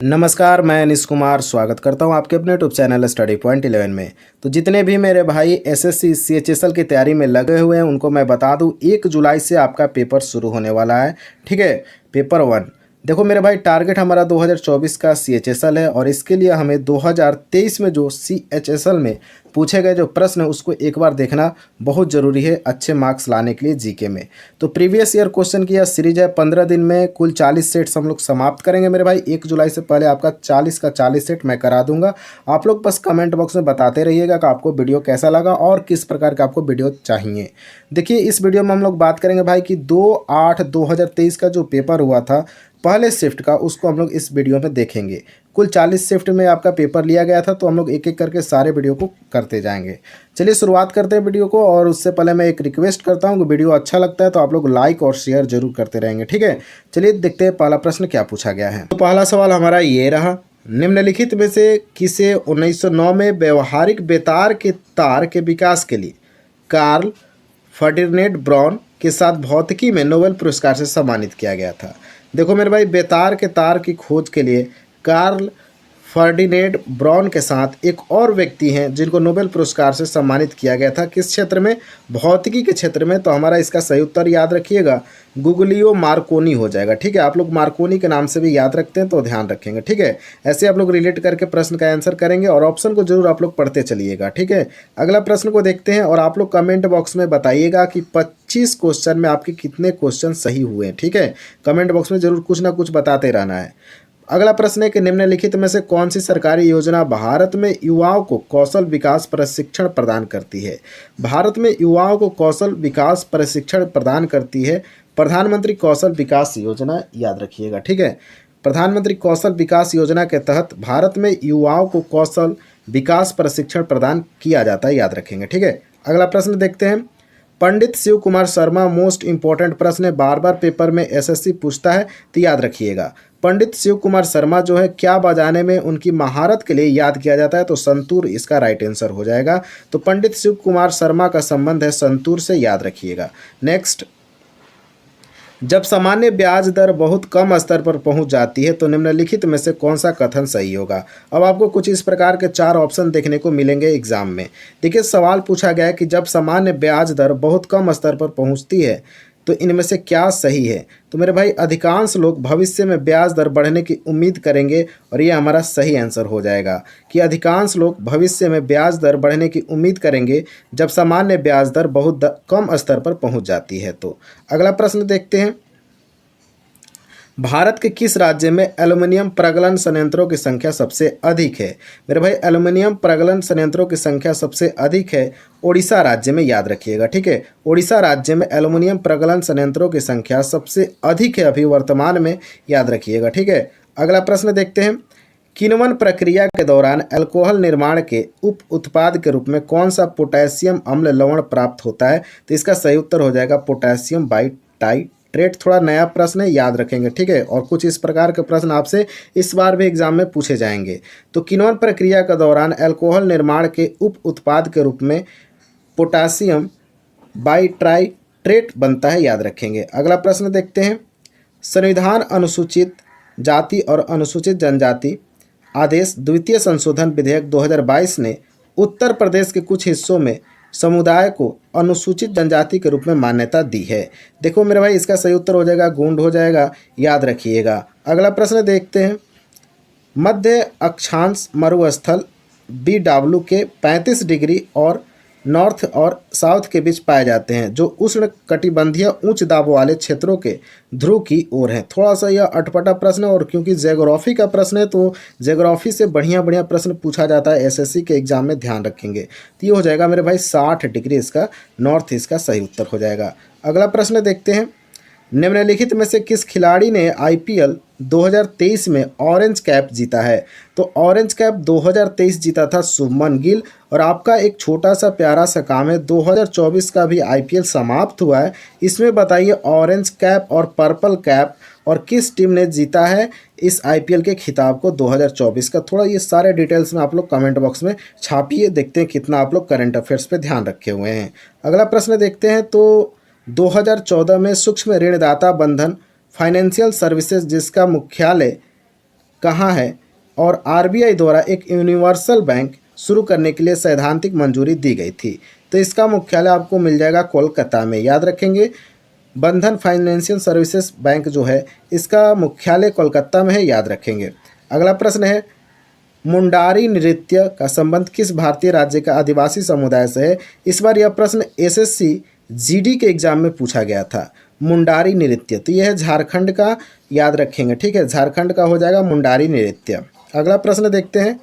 नमस्कार, मैं अनिश कुमार स्वागत करता हूं आपके अपने यूट्यूब चैनल स्टडी पॉइंट 11 में। तो जितने भी मेरे भाई एसएससी सीएचएसएल की तैयारी में लगे हुए हैं उनको मैं बता दूं 1 जुलाई से आपका पेपर शुरू होने वाला है। ठीक है, पेपर 1। देखो मेरे भाई, टारगेट हमारा 2024 का सीएचएसएल है और इसके लिए हमें 2023 में जो सीएचएसएल में पूछे गए जो प्रश्न है उसको एक बार देखना बहुत ज़रूरी है अच्छे मार्क्स लाने के लिए जीके में। तो प्रीवियस ईयर क्वेश्चन की यह सीरीज है, 15 दिन में कुल 40 सेट्स हम लोग समाप्त करेंगे मेरे भाई। 1 जुलाई से पहले आपका 40 का 40 सेट मैं करा दूंगा। आप लोग बस कमेंट बॉक्स में बताते रहिएगा कि आपको वीडियो कैसा लगा और किस प्रकार का आपको वीडियो चाहिए। देखिए, इस वीडियो में हम लोग बात करेंगे भाई कि 2/8/2023 का जो पेपर हुआ था पहले शिफ्ट का, उसको हम लोग इस वीडियो में देखेंगे। कुल 40 शिफ्ट में आपका पेपर लिया गया था, तो हम लोग एक एक करके सारे वीडियो को करते जाएंगे। चलिए शुरुआत करते हैं वीडियो को। और उससे पहले मैं एक रिक्वेस्ट करता हूं कि वीडियो अच्छा लगता है तो आप लोग लाइक और शेयर जरूर करते रहेंगे। ठीक है, चलिए देखते हैं पहला प्रश्न क्या पूछा गया है। तो पहला सवाल हमारा ये रहा, निम्नलिखित में से किसे 1909 में व्यवहारिक बेतार के तार के विकास के लिए कार्ल फर्डिनेंड ब्राउन के साथ भौतिकी में नोबेल पुरस्कार से सम्मानित किया गया था। देखो मेरे भाई, बेतार के तार की खोज के लिए कार्ल फर्डिनेंड ब्राउन के साथ एक और व्यक्ति हैं जिनको नोबेल पुरस्कार से सम्मानित किया गया था। किस क्षेत्र में? भौतिकी के क्षेत्र में। तो हमारा इसका सही उत्तर याद रखिएगा, गुगलियो मार्कोनी हो जाएगा। ठीक है, आप लोग मार्कोनी के नाम से भी याद रखते हैं तो ध्यान रखेंगे। ठीक है, ऐसे आप लोग रिलेट करके प्रश्न का आंसर करेंगे और ऑप्शन को जरूर आप लोग पढ़ते चलिएगा। ठीक है, अगला प्रश्न को देखते हैं और आप लोग कमेंट बॉक्स में बताइएगा कि 25 क्वेश्चन में आपके कितने क्वेश्चन सही हुए हैं। ठीक है, कमेंट बॉक्स में जरूर कुछ ना कुछ बताते रहना है। अगला प्रश्न है कि निम्नलिखित में से कौन सी सरकारी योजना भारत में युवाओं को कौशल विकास प्रशिक्षण प्रदान करती है? भारत में युवाओं को कौशल विकास प्रशिक्षण प्रदान करती है प्रधानमंत्री कौशल विकास योजना, याद रखिएगा। ठीक है, प्रधानमंत्री कौशल विकास योजना के तहत भारत में युवाओं को कौशल विकास प्रशिक्षण प्रदान किया जाता है, याद रखेंगे। ठीक है, अगला प्रश्न देखते हैं। पंडित शिव कुमार शर्मा, मोस्ट इंपॉर्टेंट प्रश्न है, बार बार पेपर में एसएससी पूछता है तो याद रखिएगा। पंडित शिव कुमार शर्मा जो है क्या बजाने में उनकी महारत के लिए याद किया जाता है? तो संतूर इसका राइट आंसर हो जाएगा। तो पंडित शिव कुमार शर्मा का संबंध है संतूर से, याद रखिएगा। नेक्स्ट, जब सामान्य ब्याज दर बहुत कम स्तर पर पहुंच जाती है तो निम्नलिखित में से कौन सा कथन सही होगा? अब आपको कुछ इस प्रकार के 4 ऑप्शन देखने को मिलेंगे एग्जाम में। देखिए, सवाल पूछा गया है कि जब सामान्य ब्याज दर बहुत कम स्तर पर पहुंचती है तो इनमें से क्या सही है? तो मेरे भाई, अधिकांश लोग भविष्य में ब्याज दर बढ़ने की उम्मीद करेंगे और ये हमारा सही आंसर हो जाएगा कि अधिकांश लोग भविष्य में ब्याज दर बढ़ने की उम्मीद करेंगे जब सामान्य ब्याज दर बहुत कम स्तर पर पहुंच जाती है। तो अगला प्रश्न देखते हैं। भारत के किस राज्य में एल्युमिनियम प्रगलन संयंत्रों की संख्या सबसे अधिक है? मेरे भाई, एल्युमिनियम प्रगलन संयंत्रों की संख्या सबसे अधिक है ओडिशा राज्य में, याद रखिएगा। ठीक है, ओडिशा राज्य में एल्युमिनियम प्रगलन संयंत्रों की संख्या सबसे अधिक है अभी वर्तमान में, याद रखिएगा। ठीक है, अगला प्रश्न देखते हैं। किण्वन प्रक्रिया के दौरान अल्कोहल निर्माण के उप उत्पाद के रूप में कौन सा पोटेशियम अम्ल लवण प्राप्त होता है? तो इसका सही उत्तर हो जाएगा पोटेशियम बाइटाइट्रेट। थोड़ा नया प्रश्न है, याद रखेंगे। ठीक है, और कुछ इस प्रकार के प्रश्न आपसे इस बार भी एग्जाम में पूछे जाएंगे। तो किण्वन प्रक्रिया के दौरान अल्कोहल निर्माण के उप उत्पाद के रूप में पोटेशियम बाइटाइट्रेट बनता है, याद रखेंगे। अगला प्रश्न देखते हैं। संविधान अनुसूचित जाति और अनुसूचित जनजाति आदेश द्वितीय संशोधन विधेयक 2022 ने उत्तर प्रदेश के कुछ हिस्सों में समुदाय को अनुसूचित जनजाति के रूप में मान्यता दी है। देखो मेरे भाई, इसका सही उत्तर हो जाएगा गोंड हो जाएगा, याद रखिएगा। अगला प्रश्न देखते हैं। मध्य अक्षांश मरुस्थल BW के 35 डिग्री और नॉर्थ और साउथ के बीच पाए जाते हैं जो उष्ण कटिबंधीय उच्च दाब वाले क्षेत्रों के ध्रुव की ओर हैं। थोड़ा सा यह अटपटा प्रश्न है और क्योंकि ज्योग्राफी का प्रश्न है तो ज्योग्राफी से बढ़िया बढ़िया प्रश्न पूछा जाता है एसएससी के एग्जाम में, ध्यान रखेंगे। तो ये हो जाएगा मेरे भाई 60 डिग्री, इसका नॉर्थ इसका सही उत्तर हो जाएगा। अगला प्रश्न देखते हैं। निम्नलिखित में से किस खिलाड़ी ने आईपीएल 2023 में ऑरेंज कैप जीता है? तो ऑरेंज कैप 2023 जीता था शुभमन गिल। और आपका एक छोटा सा प्यारा सा काम है, 2024 का भी आईपीएल समाप्त हुआ है, इसमें बताइए ऑरेंज कैप और पर्पल कैप और किस टीम ने जीता है इस आईपीएल के खिताब को 2024 का। थोड़ा ये सारे डिटेल्स में आप लोग कमेंट बॉक्स में छापिए, देखते हैं कितना आप लोग करंट अफेयर्स पे ध्यान रखे हुए हैं। अगला प्रश्न देखते हैं। तो 2014 में सूक्ष्म ऋणदाता बंधन फाइनेंशियल सर्विसेज जिसका मुख्यालय कहाँ है और आरबीआई द्वारा एक यूनिवर्सल बैंक शुरू करने के लिए सैद्धांतिक मंजूरी दी गई थी। तो इसका मुख्यालय आपको मिल जाएगा कोलकाता में, याद रखेंगे। बंधन फाइनेंशियल सर्विसेज बैंक जो है इसका मुख्यालय कोलकाता में है, याद रखेंगे। अगला प्रश्न है, मुंडारी नृत्य का संबंध किस भारतीय राज्य का आदिवासी समुदाय से है? इस बार यह प्रश्न एसएससी जीडी के एग्जाम में पूछा गया था। मुंडारी नृत्य, तो यह है झारखंड का, याद रखेंगे, ठीक है, झारखंड का हो जाएगा मुंडारी नृत्य। अगला प्रश्न देखते हैं,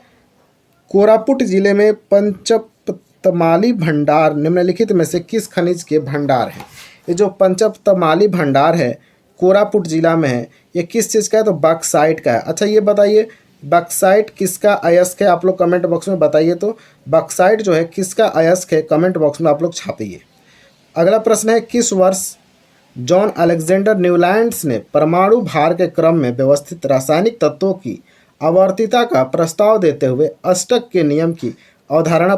कोरापुट जिले में पंचपतमाली भंडार निम्नलिखित में से किस खनिज के भंडार हैं? ये जो पंचपतमाली भंडार है कोरापुट जिला में है, ये किस चीज़ का है? तो बॉक्साइट का है। अच्छा ये बताइए बॉक्साइट किसका अयस्क है? आप लोग कमेंट बॉक्स में बताइए। तो बॉक्साइट जो है किसका अयस्क है? कमेंट बॉक्स में आप लोग छापिए। अगला प्रश्न है, किस वर्ष जॉन अलेक्जेंडर न्यूलैंड्स ने परमाणु भार के क्रम में व्यवस्थित रासायनिक तत्वों की आवर्तीता का प्रस्ताव देते हुए अष्टक के नियम की अवधारणा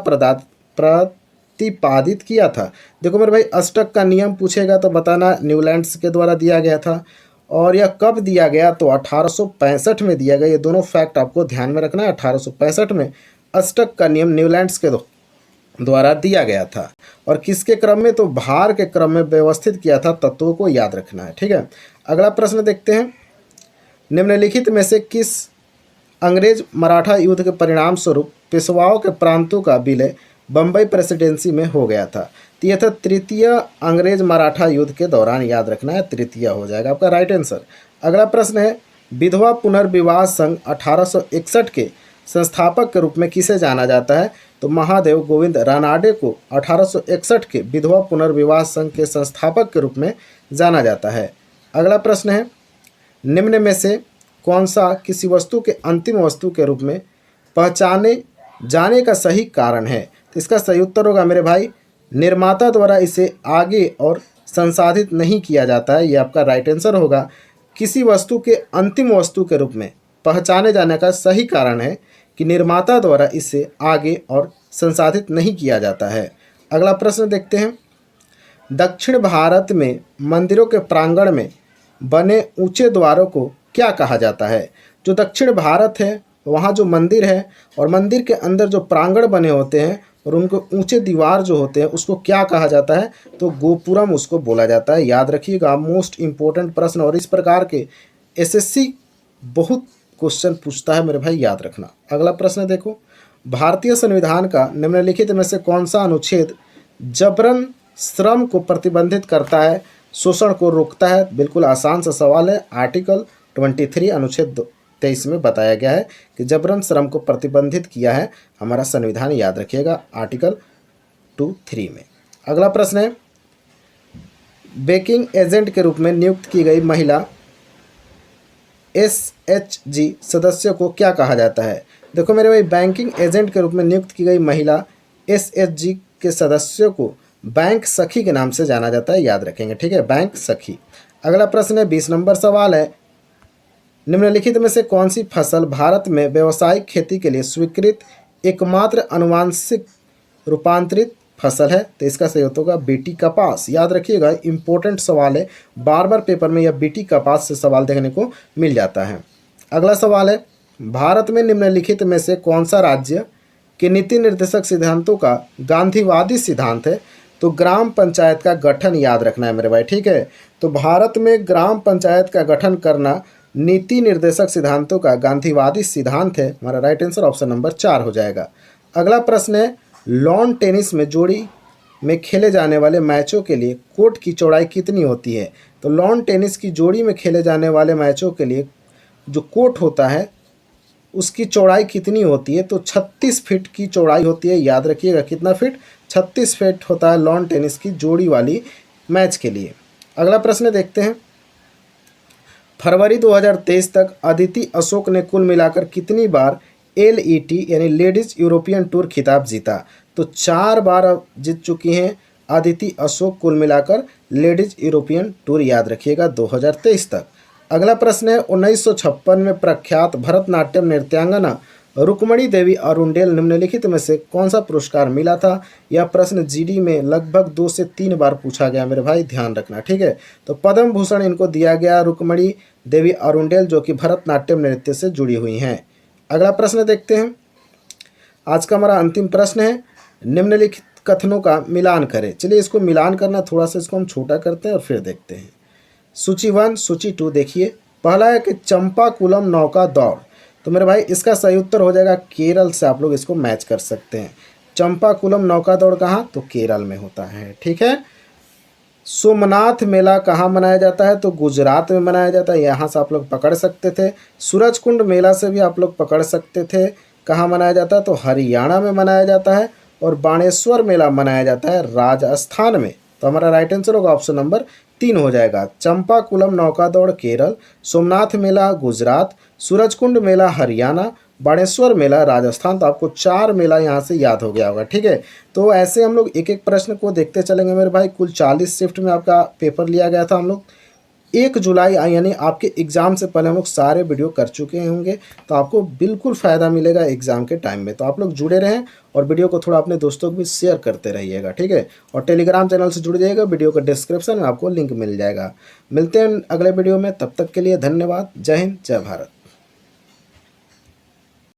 प्रतिपादित किया था? देखो मेरे भाई, अष्टक का नियम पूछेगा तो बताना न्यूलैंड्स के द्वारा दिया गया था। और यह कब दिया गया? तो 1865 में दिया गया। ये दोनों फैक्ट आपको ध्यान में रखना है। 1865 में अष्टक का नियम न्यूलैंड्स के द्वारा दिया गया था। और किसके क्रम में? तो भार के क्रम में व्यवस्थित किया था, तत्वों को याद रखना है, ठीक है। अगला प्रश्न देखते हैं, निम्नलिखित में से किस अंग्रेज मराठा युद्ध के परिणाम स्वरूप पेशवाओं के प्रांतों का विलय बम्बई प्रेसिडेंसी में हो गया था? तो यह था तृतीय अंग्रेज मराठा युद्ध के दौरान, याद रखना है, तृतीय हो जाएगा आपका राइट आंसर। अगला प्रश्न है, विधवा पुनर्विवाह संघ 1861 के संस्थापक के रूप में किसे जाना जाता है? तो महादेव गोविंद रानाडे को 1861 के विधवा पुनर्विवाह संघ के संस्थापक के रूप में जाना जाता है। अगला प्रश्न है, निम्न में से कौन सा किसी वस्तु के अंतिम वस्तु के रूप में पहचाने जाने का सही कारण है? तो इसका सही उत्तर होगा मेरे भाई, निर्माता द्वारा इसे आगे और संसाधित नहीं किया जाता है। ये आपका राइट आंसर होगा। किसी वस्तु के अंतिम वस्तु के रूप में पहचाने जाने का सही कारण है कि निर्माता द्वारा इसे आगे और संसाधित नहीं किया जाता है। अगला प्रश्न देखते हैं, दक्षिण भारत में मंदिरों के प्रांगण में बने ऊंचे द्वारों को क्या कहा जाता है? जो दक्षिण भारत है वहाँ जो मंदिर है और मंदिर के अंदर जो प्रांगण बने होते हैं और उनको ऊंचे दीवार जो होते हैं उसको क्या कहा जाता है? तो गोपुरम उसको बोला जाता है, याद रखिएगा। मोस्ट इंपॉर्टेंट प्रश्न, और इस प्रकार के एसएससी बहुत क्वेश्चन पूछता है मेरे भाई, याद रखना। अगला प्रश्न देखो, भारतीय संविधान का निम्नलिखित में से कौन सा अनुच्छेद जबरन श्रम को प्रतिबंधित करता है, शोषण को रोकता है? बिल्कुल आसान सा सवाल है। आर्टिकल 23 अनुच्छेद 23 में बताया गया है कि जबरन श्रम को प्रतिबंधित किया है हमारा संविधान, याद रखिएगा, आर्टिकल 23 में। अगला प्रश्न है, बेकिंग एजेंट के रूप में नियुक्त की गई महिला एसएचजी सदस्य को क्या कहा जाता है? देखो मेरे भाई, बैंकिंग एजेंट के रूप में नियुक्त की गई महिला एसएचजी के सदस्यों को बैंक सखी के नाम से जाना जाता है, याद रखेंगे, ठीक है, बैंक सखी। अगला प्रश्न है, 20 नंबर सवाल है, निम्नलिखित में से कौन सी फसल भारत में व्यावसायिक खेती के लिए स्वीकृत एकमात्र अनुवांशिक रूपांतरित फसल है? तो इसका सही उत्तर होगा बीटी कपास, याद रखिएगा, इंपॉर्टेंट सवाल है, बार बार पेपर में यह बीटी कपास से सवाल देखने को मिल जाता है। अगला सवाल है, भारत में निम्नलिखित में से कौन सा राज्य के नीति निर्देशक सिद्धांतों का गांधीवादी सिद्धांत है? तो ग्राम पंचायत का गठन, याद रखना है मेरे भाई, ठीक है। तो भारत में ग्राम पंचायत का गठन करना नीति निर्देशक सिद्धांतों का गांधीवादी सिद्धांत है। हमारा राइट आंसर ऑप्शन नंबर 4 हो जाएगा। अगला प्रश्न है, लॉन टेनिस में जोड़ी में खेले जाने वाले मैचों के लिए कोर्ट की चौड़ाई कितनी होती है? तो लॉन टेनिस की जोड़ी में खेले जाने वाले मैचों के लिए जो कोर्ट होता है उसकी चौड़ाई कितनी होती है? तो 36 फीट की चौड़ाई होती है, याद रखिएगा, कितना फीट? 36 फीट होता है लॉन टेनिस की जोड़ी वाली मैच के लिए। अगला प्रश्न देखते हैं, फरवरी 2023 तक अदिति अशोक ने कुल मिलाकर कितनी बार एलईटी यानी लेडीज यूरोपियन टूर खिताब जीता? तो 4 बार जीत चुकी हैं अदिति अशोक, कुल मिलाकर लेडीज यूरोपियन टूर, याद रखिएगा, 2023 तक। अगला प्रश्न है, 1956 में प्रख्यात भरतनाट्यम नृत्यांगना रुक्मणी देवी अरुंडेल निम्नलिखित में से कौन सा पुरस्कार मिला था? यह प्रश्न जीडी में लगभग 2 से 3 बार पूछा गया मेरे भाई, ध्यान रखना, ठीक है। तो पद्म भूषण इनको दिया गया, रुक्मणी देवी अरुंडेल, जो कि भरतनाट्यम नृत्य से जुड़ी हुई हैं। अगला प्रश्न देखते हैं। आज का हमारा अंतिम प्रश्न है, निम्नलिखित कथनों का मिलान करें। चलिए इसको मिलान करना, थोड़ा सा इसको हम छोटा करते हैं और फिर देखते हैं। सूची 1, सूची 2 देखिए। पहला है कि चंपाकुलम नौका दौड़, तो मेरे भाई इसका सही उत्तर हो जाएगा केरल से, आप लोग इसको मैच कर सकते हैं। चंपाकुलम नौका दौड़ कहाँ? तो केरल में होता है, ठीक है। सोमनाथ मेला कहाँ मनाया जाता है? तो गुजरात में मनाया जाता है, यहाँ से आप लोग पकड़ सकते थे। सूरजकुंड मेला से भी आप लोग पकड़ सकते थे, कहाँ मनाया जाता है? तो हरियाणा में मनाया जाता है। और बाणेश्वर मेला मनाया जाता है राजस्थान में। तो हमारा राइट आंसर होगा ऑप्शन नंबर 3 हो जाएगा। चंपाकुलम नौका दौड़ केरल, सोमनाथ मेला गुजरात, सूरजकुंड मेला हरियाणा, बाणेश्वर मेला राजस्थान। तो आपको 4 मेला यहाँ से याद हो गया होगा, ठीक है। तो ऐसे हम लोग एक एक प्रश्न को देखते चलेंगे मेरे भाई। कुल 40 शिफ्ट में आपका पेपर लिया गया था हम लोग। 1 जुलाई यानी आपके एग्ज़ाम से पहले हम लोग सारे वीडियो कर चुके होंगे, तो आपको बिल्कुल फ़ायदा मिलेगा एग्ज़ाम के टाइम में। तो आप लोग जुड़े रहें और वीडियो को थोड़ा अपने दोस्तों को भी शेयर करते रहिएगा, ठीक है। और टेलीग्राम चैनल से जुड़ जाइएगा, वीडियो का डिस्क्रिप्शन में आपको लिंक मिल जाएगा। मिलते हैं अगले वीडियो में, तब तक के लिए धन्यवाद। जय हिंद, जय भारत।